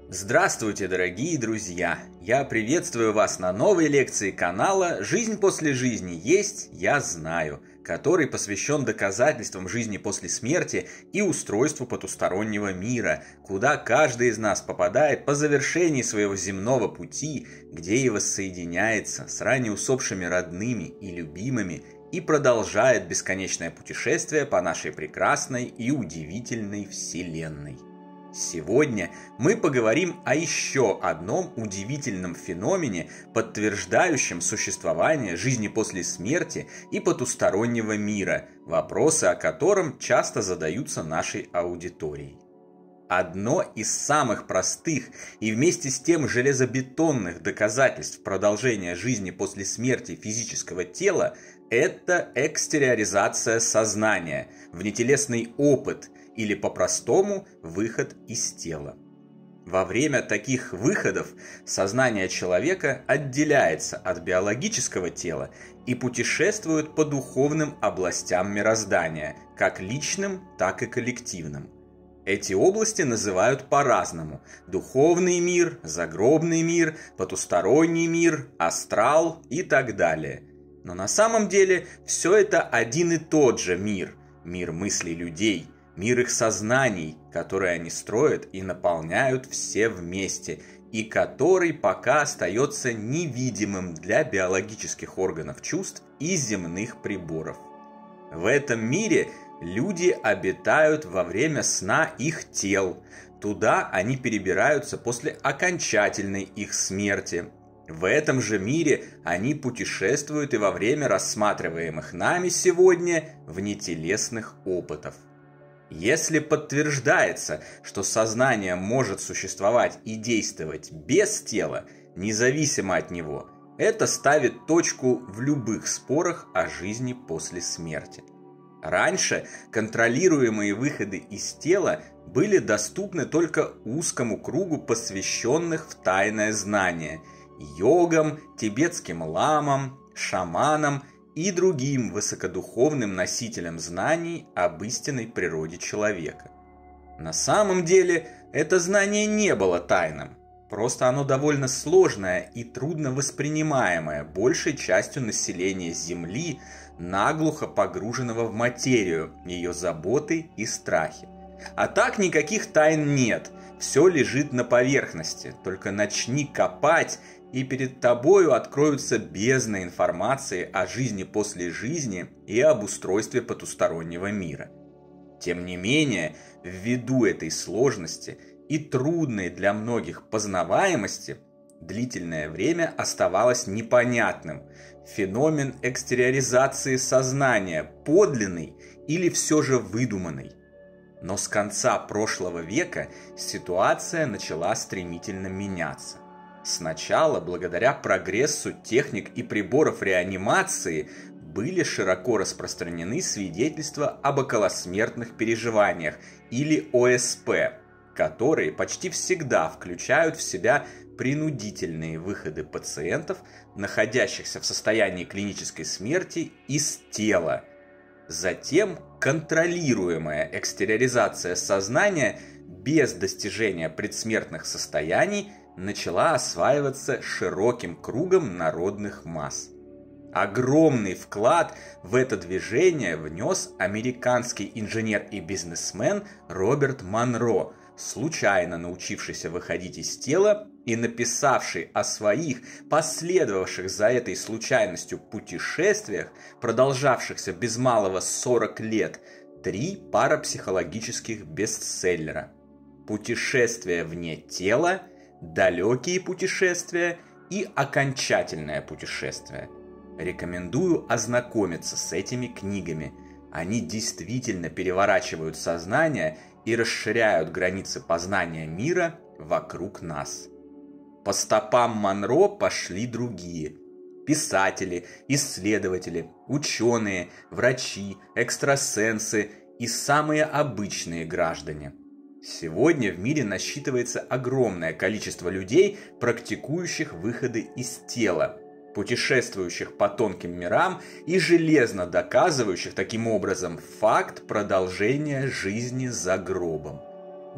Здравствуйте, дорогие друзья! Я приветствую вас на новой лекции канала «Жизнь после жизни есть, я знаю», который посвящен доказательствам жизни после смерти и устройству потустороннего мира, куда каждый из нас попадает по завершении своего земного пути, где и воссоединяется с ранее усопшими родными и любимыми и продолжает бесконечное путешествие по нашей прекрасной и удивительной Вселенной. Сегодня мы поговорим о еще одном удивительном феномене, подтверждающем существование жизни после смерти и потустороннего мира, вопросы о котором часто задаются нашей аудиторией. Одно из самых простых и вместе с тем железобетонных доказательств продолжения жизни после смерти физического тела – это экстериоризация сознания, внетелесный опыт – или по-простому выход из тела. Во время таких выходов сознание человека отделяется от биологического тела и путешествует по духовным областям мироздания, как личным, так и коллективным. Эти области называют по-разному: духовный мир, загробный мир, потусторонний мир, астрал и так далее. Но на самом деле все это один и тот же мир, мир мыслей людей, мир их сознаний, которые они строят и наполняют все вместе, и который пока остается невидимым для биологических органов чувств и земных приборов. В этом мире люди обитают во время сна их тел. Туда они перебираются после окончательной их смерти. В этом же мире они путешествуют и во время рассматриваемых нами сегодня внетелесных опытов. Если подтверждается, что сознание может существовать и действовать без тела, независимо от него, это ставит точку в любых спорах о жизни после смерти. Раньше контролируемые выходы из тела были доступны только узкому кругу посвященных в тайное знание – йогам, тибетским ламам, шаманам и другим высокодуховным носителям знаний об истинной природе человека. На самом деле это знание не было тайным, просто оно довольно сложное и трудно воспринимаемое большей частью населения Земли, наглухо погруженного в материю, ее заботы и страхи. А так никаких тайн нет, все лежит на поверхности, только начни копать, и перед тобою откроются бездны информации о жизни после жизни и об устройстве потустороннего мира. Тем не менее, ввиду этой сложности и трудной для многих познаваемости, длительное время оставалось непонятным, феномен экстериоризации сознания подлинный или все же выдуманный. Но с конца прошлого века ситуация начала стремительно меняться. Сначала, благодаря прогрессу техник и приборов реанимации, были широко распространены свидетельства об околосмертных переживаниях или ОСП, которые почти всегда включают в себя принудительные выходы пациентов, находящихся в состоянии клинической смерти, из тела. Затем контролируемая экстериоризация сознания без достижения предсмертных состояний начала осваиваться широким кругом народных масс. Огромный вклад в это движение внес американский инженер и бизнесмен Роберт Монро, случайно научившийся выходить из тела и написавший о своих, последовавших за этой случайностью путешествиях, продолжавшихся без малого 40 лет, 3 парапсихологических бестселлера: «Путешествие вне тела», «Далекие путешествия» и «Окончательное путешествие». Рекомендую ознакомиться с этими книгами. Они действительно переворачивают сознание и расширяют границы познания мира вокруг нас. По стопам Монро пошли другие – писатели, исследователи, ученые, врачи, экстрасенсы и самые обычные граждане. Сегодня в мире насчитывается огромное количество людей, практикующих выходы из тела, путешествующих по тонким мирам и железно доказывающих таким образом факт продолжения жизни за гробом.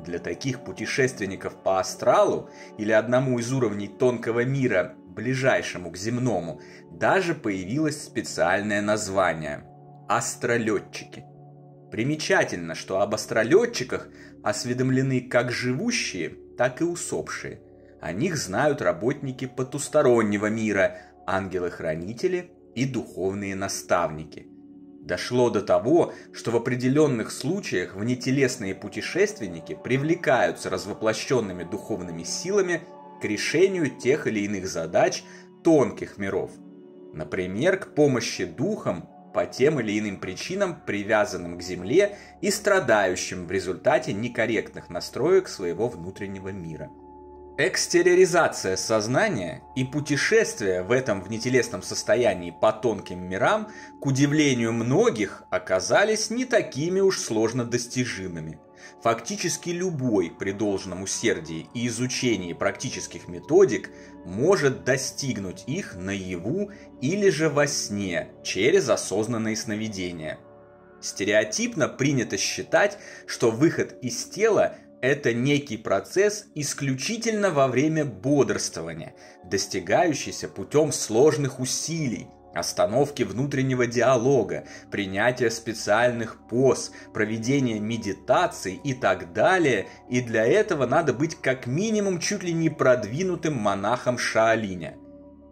Для таких путешественников по астралу или одному из уровней тонкого мира, ближайшему к земному, даже появилось специальное название – астролетчики. Примечательно, что об астролетчиках осведомлены как живущие, так и усопшие. О них знают работники потустороннего мира, ангелы-хранители и духовные наставники. Дошло до того, что в определенных случаях внетелесные путешественники привлекаются развоплощенными духовными силами к решению тех или иных задач тонких миров. Например, к помощи духам по тем или иным причинам, привязанным к Земле и страдающим в результате некорректных настроек своего внутреннего мира. Экстериоризация сознания и путешествия в этом внетелесном состоянии по тонким мирам, к удивлению многих, оказались не такими уж сложно достижимыми. Фактически любой при должном усердии и изучении практических методик может достигнуть их наяву или же во сне через осознанные сновидения. Стереотипно принято считать, что выход из тела – это некий процесс исключительно во время бодрствования, достигающийся путем сложных усилий, остановки внутреннего диалога, принятия специальных поз, проведения медитаций и так далее, и для этого надо быть как минимум чуть ли не продвинутым монахом Шаолиня.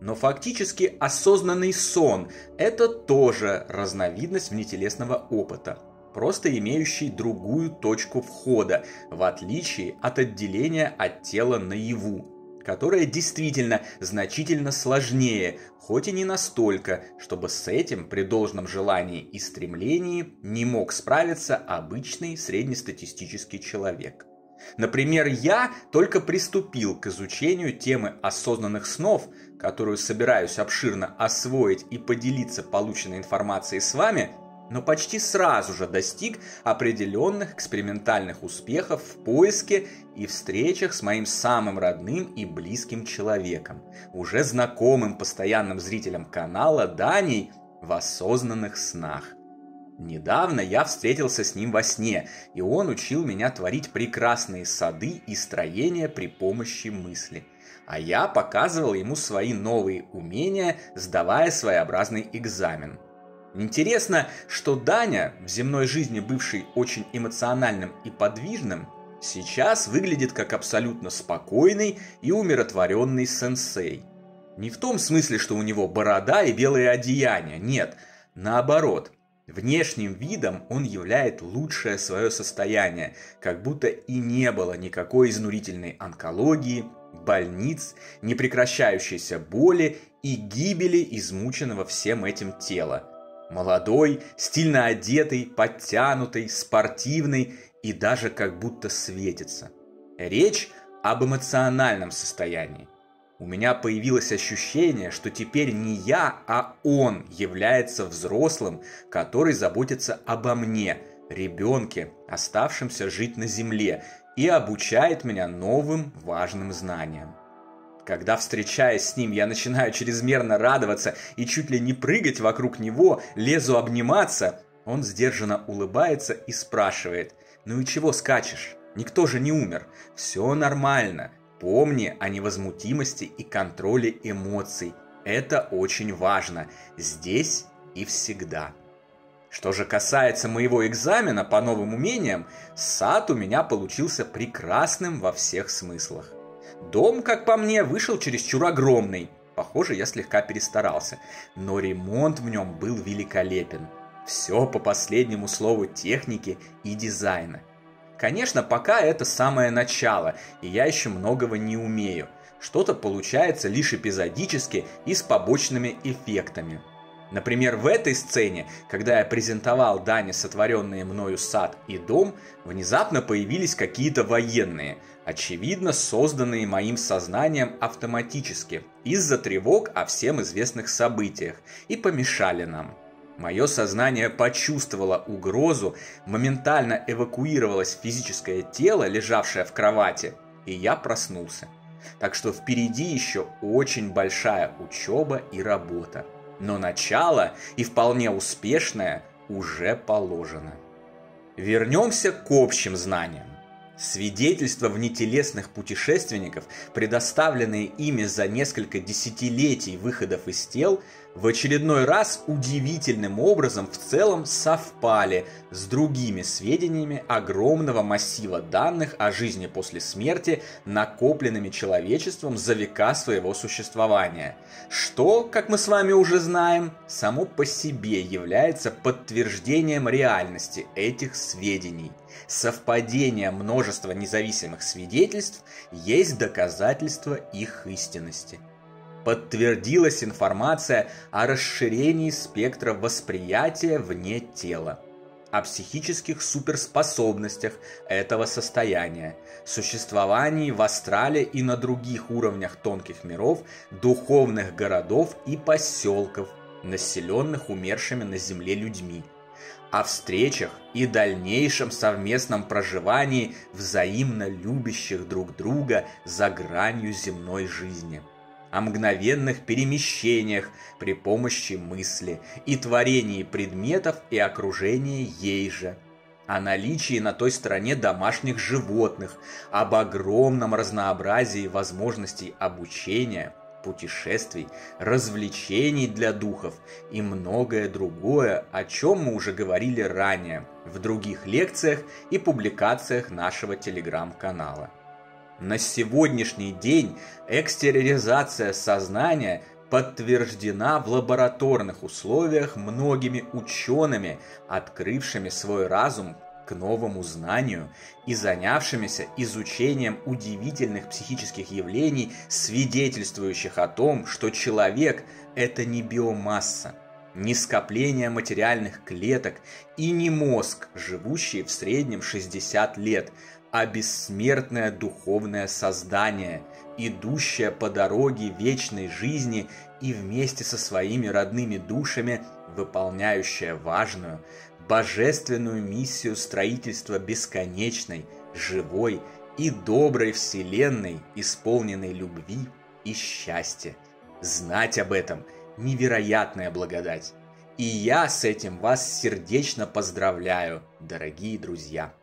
Но фактически осознанный сон – это тоже разновидность внетелесного опыта, просто имеющий другую точку входа, в отличие от отделения от тела наяву, которое действительно значительно сложнее, хоть и не настолько, чтобы с этим при должном желании и стремлении не мог справиться обычный среднестатистический человек. Например, я только приступил к изучению темы осознанных снов, которую собираюсь обширно освоить и поделиться полученной информацией с вами, но почти сразу же достиг определенных экспериментальных успехов в поиске и встречах с моим самым родным и близким человеком, уже знакомым постоянным зрителям канала Даней в осознанных снах. Недавно я встретился с ним во сне, и он учил меня творить прекрасные сады и строения при помощи мысли. А я показывал ему свои новые умения, сдавая своеобразный экзамен. Интересно, что Даня, в земной жизни бывший очень эмоциональным и подвижным, сейчас выглядит как абсолютно спокойный и умиротворенный сенсей. Не в том смысле, что у него борода и белые одеяния, нет, наоборот. Внешним видом он являет лучшее свое состояние, как будто и не было никакой изнурительной онкологии, больниц, непрекращающейся боли и гибели измученного всем этим тела. Молодой, стильно одетый, подтянутый, спортивный и даже как будто светится. Речь об эмоциональном состоянии. У меня появилось ощущение, что теперь не я, а он является взрослым, который заботится обо мне, ребенке, оставшемся жить на земле, и обучает меня новым важным знаниям. Когда, встречаясь с ним, я начинаю чрезмерно радоваться и чуть ли не прыгать вокруг него, лезу обниматься, он сдержанно улыбается и спрашивает: «Ну и чего скачешь? Никто же не умер. Все нормально. Помни о невозмутимости и контроле эмоций. Это очень важно. Здесь и всегда». Что же касается моего экзамена по новым умениям, сад у меня получился прекрасным во всех смыслах. Дом, как по мне, вышел чересчур огромный. Похоже, я слегка перестарался. Но ремонт в нем был великолепен. Все по последнему слову техники и дизайна. Конечно, пока это самое начало, и я еще многого не умею. Что-то получается лишь эпизодически и с побочными эффектами. Например, в этой сцене, когда я презентовал Дане сотворенные мною сад и дом, внезапно появились какие-то военные, очевидно созданные моим сознанием автоматически, из-за тревог о всем известных событиях, и помешали нам. Мое сознание почувствовало угрозу, моментально эвакуировалось в физическое тело, лежавшее в кровати, и я проснулся. Так что впереди еще очень большая учеба и работа. Но начало, и вполне успешное, уже положено. Вернемся к общим знаниям. Свидетельства внетелесных путешественников, предоставленные ими за несколько десятилетий выходов из тел, в очередной раз удивительным образом в целом совпали с другими сведениями огромного массива данных о жизни после смерти, накопленными человечеством за века своего существования, что, как мы с вами уже знаем, само по себе является подтверждением реальности этих сведений. Совпадение множества независимых свидетельств есть доказательство их истинности. Подтвердилась информация о расширении спектра восприятия вне тела, о психических суперспособностях этого состояния, существовании в астрале и на других уровнях тонких миров духовных городов и поселков, населенных умершими на земле людьми, о встречах и дальнейшем совместном проживании взаимно любящих друг друга за гранью земной жизни, о мгновенных перемещениях при помощи мысли и творении предметов и окружения ей же, о наличии на той стороне домашних животных, об огромном разнообразии возможностей обучения, путешествий, развлечений для духов и многое другое, о чем мы уже говорили ранее в других лекциях и публикациях нашего телеграм-канала. На сегодняшний день экстериоризация сознания подтверждена в лабораторных условиях многими учеными, открывшими свой разум к новому знанию и занявшимися изучением удивительных психических явлений, свидетельствующих о том, что человек – это не биомасса, не скопление материальных клеток и не мозг, живущий в среднем 60 лет, а бессмертное духовное создание, идущее по дороге вечной жизни и вместе со своими родными душами выполняющее важную, божественную миссию строительства бесконечной, живой и доброй вселенной, исполненной любви и счастья. Знать об этом – невероятная благодать. И я с этим вас сердечно поздравляю, дорогие друзья.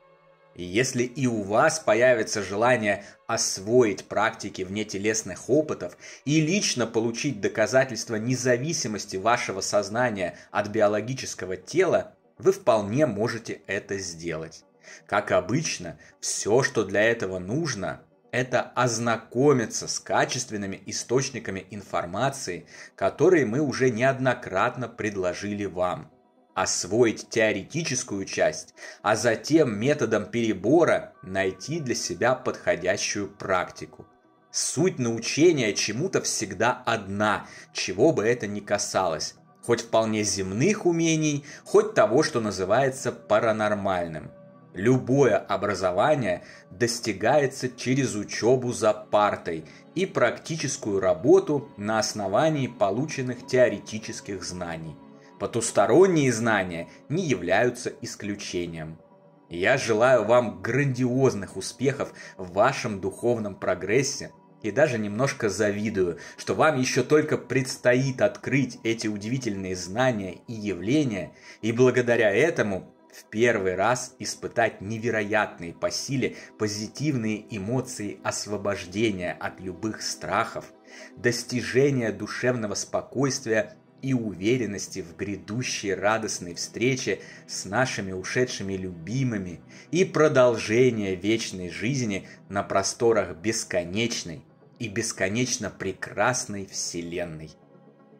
И если и у вас появится желание освоить практики внетелесных опытов и лично получить доказательства независимости вашего сознания от биологического тела, вы вполне можете это сделать. Как обычно, все, что для этого нужно, это ознакомиться с качественными источниками информации, которые мы уже неоднократно предложили вам. Освоить теоретическую часть, а затем методом перебора найти для себя подходящую практику. Суть научения чему-то всегда одна, чего бы это ни касалось. Хоть вполне земных умений, хоть того, что называется паранормальным. Любое образование достигается через учебу за партой и практическую работу на основании полученных теоретических знаний. Потусторонние знания не являются исключением. Я желаю вам грандиозных успехов в вашем духовном прогрессе и даже немножко завидую, что вам еще только предстоит открыть эти удивительные знания и явления, и благодаря этому в первый раз испытать невероятные по силе позитивные эмоции освобождения от любых страхов, достижения душевного спокойствия и уверенности в грядущей радостной встрече с нашими ушедшими любимыми и продолжение вечной жизни на просторах бесконечной и бесконечно прекрасной Вселенной.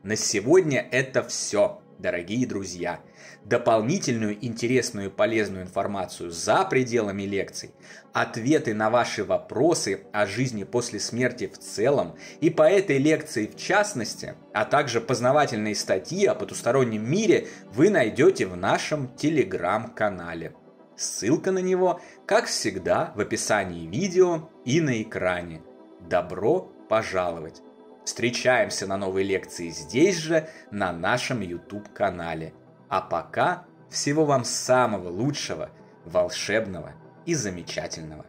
На сегодня это все, дорогие друзья. Дополнительную интересную и полезную информацию за пределами лекций, ответы на ваши вопросы о жизни после смерти в целом и по этой лекции в частности, а также познавательные статьи о потустороннем мире вы найдете в нашем телеграм-канале. Ссылка на него, как всегда, в описании видео и на экране. Добро пожаловать! Встречаемся на новой лекции здесь же, на нашем YouTube-канале. А пока всего вам самого лучшего, волшебного и замечательного.